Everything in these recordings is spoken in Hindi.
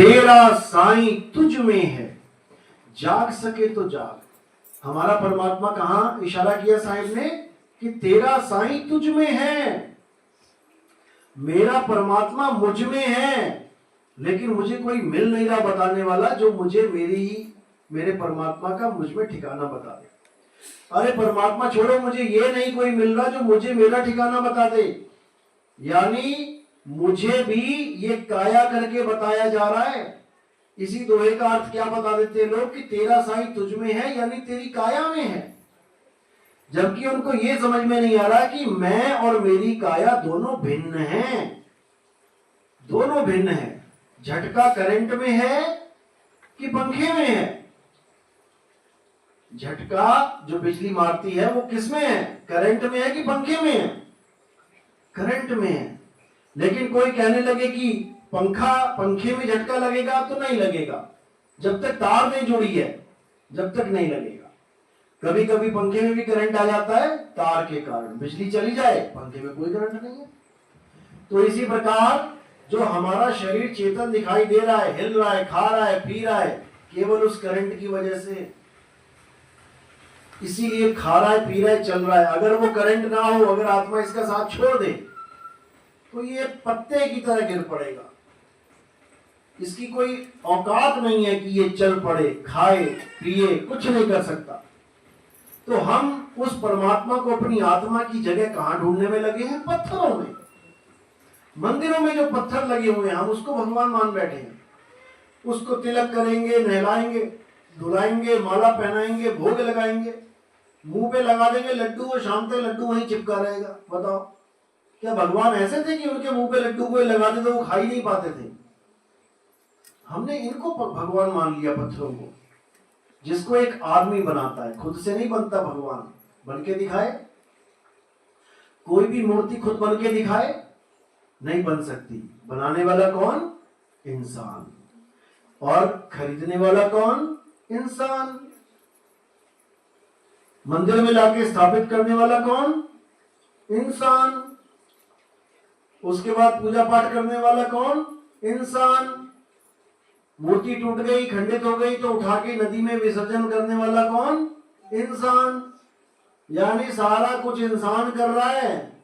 तेरा साईं तुझ में है, जाग सके तो जाग। हमारा परमात्मा कहां इशारा किया साहिब ने कि तेरा साईं तुझ में है, मेरा परमात्मा मुझ में है, लेकिन मुझे कोई मिल नहीं रहा बताने वाला जो मुझे मेरे परमात्मा का मुझ में ठिकाना बता दे। अरे परमात्मा छोड़ो, मुझे ये नहीं कोई मिल रहा जो मुझे मेरा ठिकाना बता दे। यानी मुझे भी ये काया करके बताया जा रहा है। इसी दोहे का अर्थ क्या बता देते हैं लोग कि तेरा साईं तुझ में है, यानी तेरी काया में है। जबकि उनको ये समझ में नहीं आ रहा कि मैं और मेरी काया दोनों भिन्न हैं, दोनों भिन्न हैं। झटका करंट में है कि पंखे में है? झटका जो बिजली मारती है वो किस में है? करंट में है कि पंखे में है? करंट में है। लेकिन कोई कहने लगे कि पंखे में झटका लगेगा, तो नहीं लगेगा जब तक तार नहीं जुड़ी है, जब तक नहीं लगेगा। कभी कभी पंखे में भी करंट आ जाता है तार के कारण, बिजली चली जाए, पंखे में कोई करंट नहीं है। तो इसी प्रकार जो हमारा शरीर चेतन दिखाई दे रहा है, हिल रहा है, खा रहा है, पी रहा है, केवल उस करंट की वजह से। इसीलिए खा रहा है, पी रहा है, चल रहा है। अगर वो करंट ना हो, अगर आत्मा इसका साथ छोड़ दे, तो ये पत्ते की तरह गिर पड़ेगा। इसकी कोई औकात नहीं है कि ये चल पड़े, खाए, पिए, कुछ नहीं कर सकता। तो हम उस परमात्मा को अपनी आत्मा की जगह कहां ढूंढने में लगे हैं? पत्थरों में। मंदिरों में जो पत्थर लगे हुए हैं, हम उसको भगवान मान बैठे हैं। उसको तिलक करेंगे, नहलाएंगे, धुलाएंगे, माला पहनाएंगे, भोग लगाएंगे, मुंह पे लगा देंगे लड्डू, वो शाम तक लड्डू वहीं चिपका रहेगा। बताओ, क्या भगवान ऐसे थे कि उनके मुंह पे लड्डू कोई लगाते तो वो खा ही नहीं पाते थे? हमने इनको भगवान मान लिया, पत्थरों को, जिसको एक आदमी बनाता है। खुद से नहीं बनता भगवान, बन के दिखाए। कोई भी मूर्ति खुद बन के दिखाए नहीं बन सकती। बनाने वाला कौन? इंसान। और खरीदने वाला कौन? इंसान। मंदिर में लाके स्थापित करने वाला कौन? इंसान। उसके बाद पूजा पाठ करने वाला कौन? इंसान। मूर्ति टूट गई, खंडित हो गई, तो उठा के नदी में विसर्जन करने वाला कौन? इंसान। यानी सारा कुछ इंसान कर रहा है।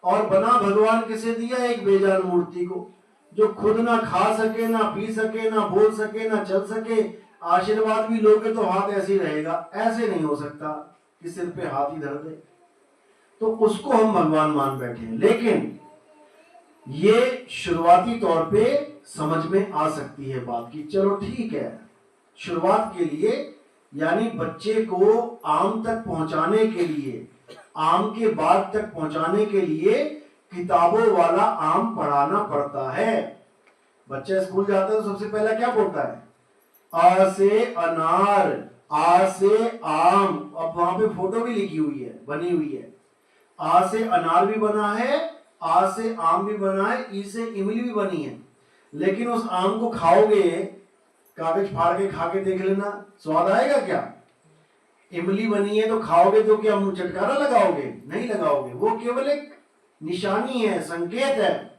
और बना भगवान किसे दिया? एक बेजान मूर्ति को, जो खुद ना खा सके, ना पी सके, ना बोल सके, ना चल सके। आशीर्वाद भी लोगे तो हाथ ऐसे ही रहेगा, ऐसे नहीं हो सकता कि सिर पे हाथ ही धर दे। तो उसको हम भगवान मान बैठे हैं। लेकिन ये शुरुआती तौर पे समझ में आ सकती है बात की, चलो ठीक है, शुरुआत के लिए, यानी बच्चे को आम तक पहुंचाने के लिए, आम के बाग तक पहुंचाने के लिए किताबों वाला आम पढ़ाना पड़ता है। बच्चा स्कूल जाता है तो सबसे पहला क्या बोलता है? आ से अनार, आ से आम। अब वहां पे फोटो भी लिखी हुई है, बनी हुई है। आ से अनार भी बना है, आ से आम भी बना है, ई से इमली भी बनी है। लेकिन उस आम को खाओगे, कागज फाड़ के खा के देख लेना, स्वाद आएगा क्या? इमली बनी है तो खाओगे तो क्या मुंह चटकारा लगाओगे? नहीं लगाओगे। वो केवल एक निशानी है, संकेत है,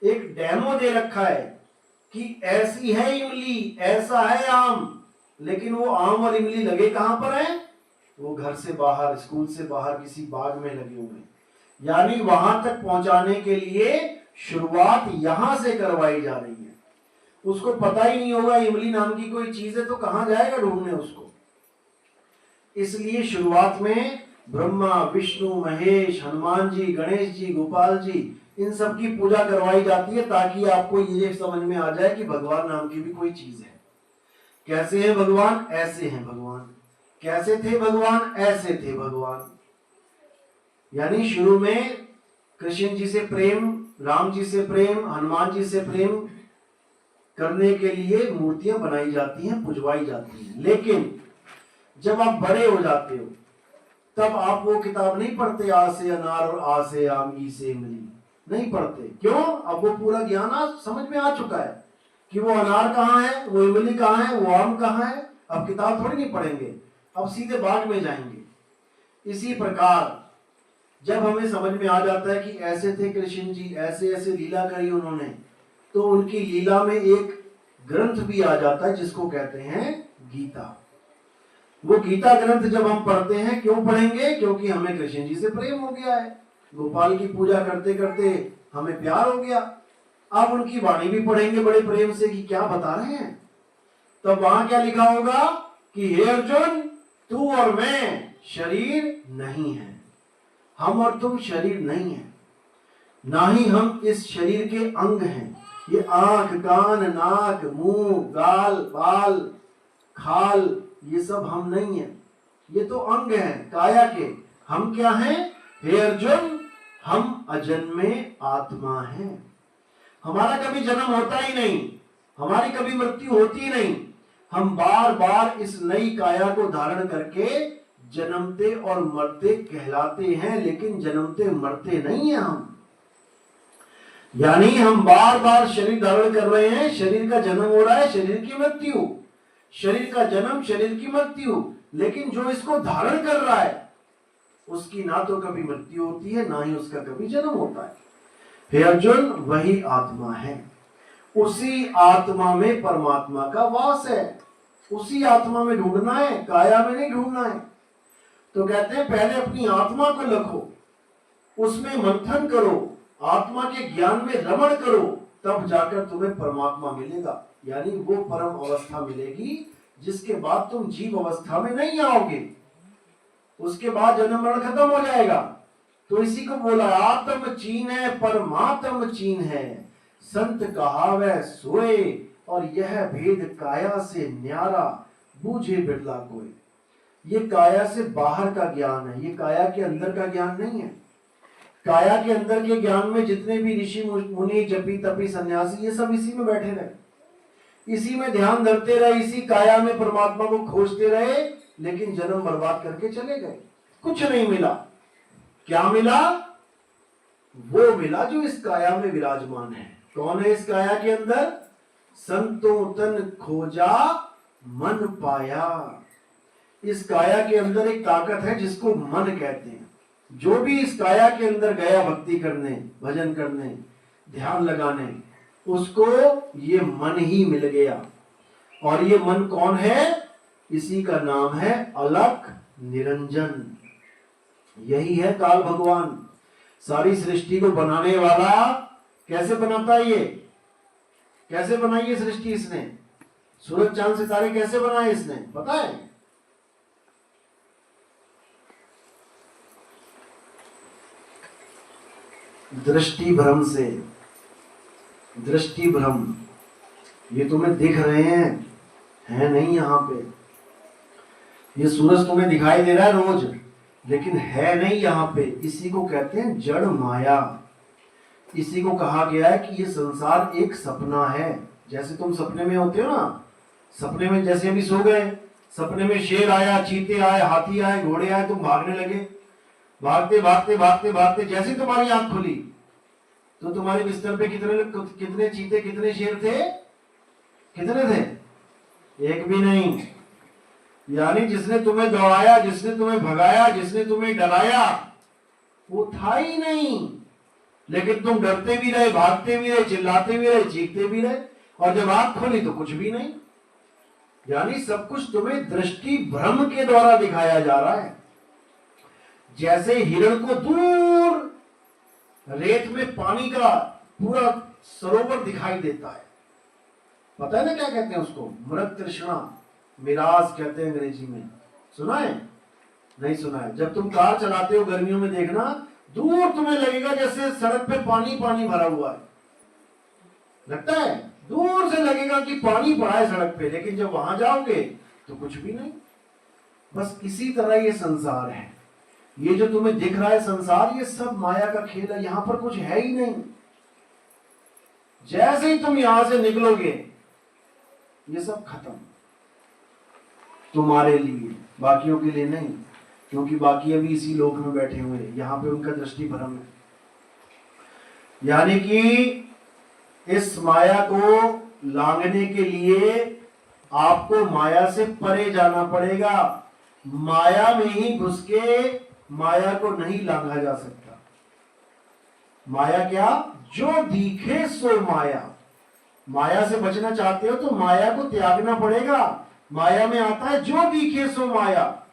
एक डेमो दे रखा है कि ऐसी है इमली, ऐसा है आम। लेकिन वो आम और इमली लगे कहां पर है? वो घर से बाहर, स्कूल से बाहर किसी बाग में लगे हुए। यानी वहां तक पहुंचाने के लिए शुरुआत यहां से करवाई जा रही है। उसको पता ही नहीं होगा इमली नाम की कोई चीज है, तो कहां जाएगा ढूंढने उसको? इसलिए शुरुआत में ब्रह्मा, विष्णु, महेश, हनुमान जी, गणेश जी, गोपाल जी, इन सब की पूजा करवाई जाती है, ताकि आपको ये समझ में आ जाए कि भगवान नाम की भी कोई चीज है। कैसे है भगवान? ऐसे हैं भगवान। कैसे थे भगवान? ऐसे थे भगवान। यानी शुरू में कृष्ण जी से प्रेम, राम जी से प्रेम, हनुमान जी से प्रेम करने के लिए मूर्तियां बनाई जाती हैं, पूजवाई जाती हैं। लेकिन जब आप बड़े हो जाते हो तब आप वो किताब नहीं पढ़ते, आ से अनार और आ से आम, ई से इमली, नहीं पढ़ते। क्यों? अब वो पूरा ज्ञान आज समझ में आ चुका है कि वो अनार कहाँ है, वो इमली कहाँ है, वो आम कहाँ है। अब किताब थोड़ी नहीं पढ़ेंगे, अब सीधे बाग में जाएंगे। इसी प्रकार जब हमें समझ में आ जाता है कि ऐसे थे कृष्ण जी, ऐसे ऐसे लीला करी उन्होंने, तो उनकी लीला में एक ग्रंथ भी आ जाता है जिसको कहते हैं गीता। वो गीता ग्रंथ जब हम पढ़ते हैं, क्यों पढ़ेंगे? क्योंकि हमें कृष्ण जी से प्रेम हो गया है, गोपाल की पूजा करते करते हमें प्यार हो गया। अब उनकी वाणी भी पढ़ेंगे बड़े प्रेम से कि क्या बता रहे हैं। तब वहां क्या लिखा होगा कि हे अर्जुन, तू और मैं शरीर नहीं है, हम और तुम शरीर नहीं है, ना ही हम इस शरीर के अंग हैं। ये आंख, कान, नाक, मुंह, गाल, बाल, खाल, ये सब हम नहीं है, ये तो अंग हैं काया के। हम क्या हैं? हे अर्जुन, हम अजन्मे आत्मा हैं। हमारा कभी जन्म होता ही नहीं, हमारी कभी मृत्यु होती ही नहीं। हम बार बार इस नई काया को धारण करके जन्मते और मरते कहलाते हैं, लेकिन जन्मते मरते नहीं है हम। यानी हम बार बार शरीर धारण कर रहे हैं, शरीर का जन्म हो रहा है, शरीर की मृत्यु, शरीर का जन्म, शरीर की मृत्यु, लेकिन जो इसको धारण कर रहा है उसकी ना तो कभी मृत्यु होती है, ना ही उसका कभी जन्म होता है। हे अर्जुन, वही आत्मा है, उसी आत्मा में परमात्मा का वास है, उसी आत्मा में ढूंढना है, काया में नहीं ढूंढना है। तो कहते हैं पहले अपनी आत्मा को लखो, उसमें मंथन करो, आत्मा के ज्ञान में रमण करो, तब जाकर तुम्हें परमात्मा मिलेगा। यानी वो परम अवस्था मिलेगी जिसके बाद तुम जीव अवस्था में नहीं आओगे, उसके बाद जन्म मरण खत्म हो जाएगा। तो इसी को बोला, आत्म चीन है परमात्म चीन है, संत कहावै सोए, और यह भेद काया से न्यारा, बूझे बिरला कोई। ये काया से बाहर का ज्ञान है, ये काया के अंदर का ज्ञान नहीं है। काया के अंदर के ज्ञान में जितने भी ऋषि मुनि, जपी तपी सन्यासी, ये सब इसी में बैठे रहे, इसी में ध्यान धरते रहे, इसी काया में परमात्मा को खोजते रहे, लेकिन जन्म बर्बाद करके चले गए, कुछ नहीं मिला। क्या मिला? वो मिला जो इस काया में विराजमान है। कौन है इस काया के अंदर? संतों तन खोजा मन पाया। इस काया के अंदर एक ताकत है जिसको मन कहते हैं। जो भी इस काया के अंदर गया भक्ति करने, भजन करने, ध्यान लगाने, उसको ये मन ही मिल गया। और ये मन कौन है? इसी का नाम है अलख निरंजन। यही है काल भगवान। सारी सृष्टि को बनाने वाला कैसे बनाता है? ये कैसे बनाई ये सृष्टि इसने? सूरज चांद सितारे कैसे बनाए इसने, पता है? दृष्टि भ्रम से। दृष्टि भ्रम, ये तुम्हें दिख रहे हैं, है नहीं यहाँ पे। ये सूरज तुम्हें दिखाई दे रहा है रोज, लेकिन है नहीं यहाँ पे। इसी को कहते हैं जड़ माया। इसी को कहा गया है कि ये संसार एक सपना है। जैसे तुम सपने में होते हो ना, सपने में जैसे अभी सो गए, सपने में शेर आया, चीते आए, हाथी आए, घोड़े आए, तुम भागने लगे, भागते भागते भागते भागते जैसे तुम्हारी आंख खुली तो तुम्हारे बिस्तर पे कितने चीते, कितने शेर थे? कितने थे? एक भी नहीं। यानी जिसने तुम्हें दौड़ाया, जिसने तुम्हें भगाया, जिसने तुम्हें डराया, वो था ही नहीं। लेकिन तुम डरते भी रहे, भागते भी रहे, चिल्लाते भी रहे, चीखते भी रहे, और जब आंख खोली तो कुछ भी नहीं। यानी सब कुछ तुम्हें दृष्टि भ्रम के द्वारा दिखाया जा रहा है। जैसे हिरण को दूर रेत में पानी का पूरा सरोवर दिखाई देता है, पता है ना क्या कहते हैं उसको? मृग तृष्णा, मिराज कहते हैं अंग्रेजी में। सुना है? नहीं सुना है? जब तुम कार चलाते हो गर्मियों में, देखना दूर तुम्हें लगेगा जैसे सड़क पे पानी पानी भरा हुआ है, लगता है दूर से लगेगा कि पानी पड़ा है सड़क पे, लेकिन जब वहां जाओगे तो कुछ भी नहीं। बस इसी तरह ये संसार है। ये जो तुम्हें दिख रहा है संसार, ये सब माया का खेल है, यहां पर कुछ है ही नहीं। जैसे ही तुम यहां से निकलोगे ये सब खत्म, तुम्हारे लिए, बाकियों के लिए नहीं, क्योंकि बाकी अभी इसी लोक में बैठे हुए हैं, यहां पे उनका दृष्टि भ्रम है। यानी कि इस माया को लांघने के लिए आपको माया से परे जाना पड़ेगा। माया में ही घुस के माया को नहीं लांघा जा सकता। माया क्या? जो दिखे सो माया। माया से बचना चाहते हो तो माया को त्यागना पड़ेगा। माया में आता है जो दिखे सो माया।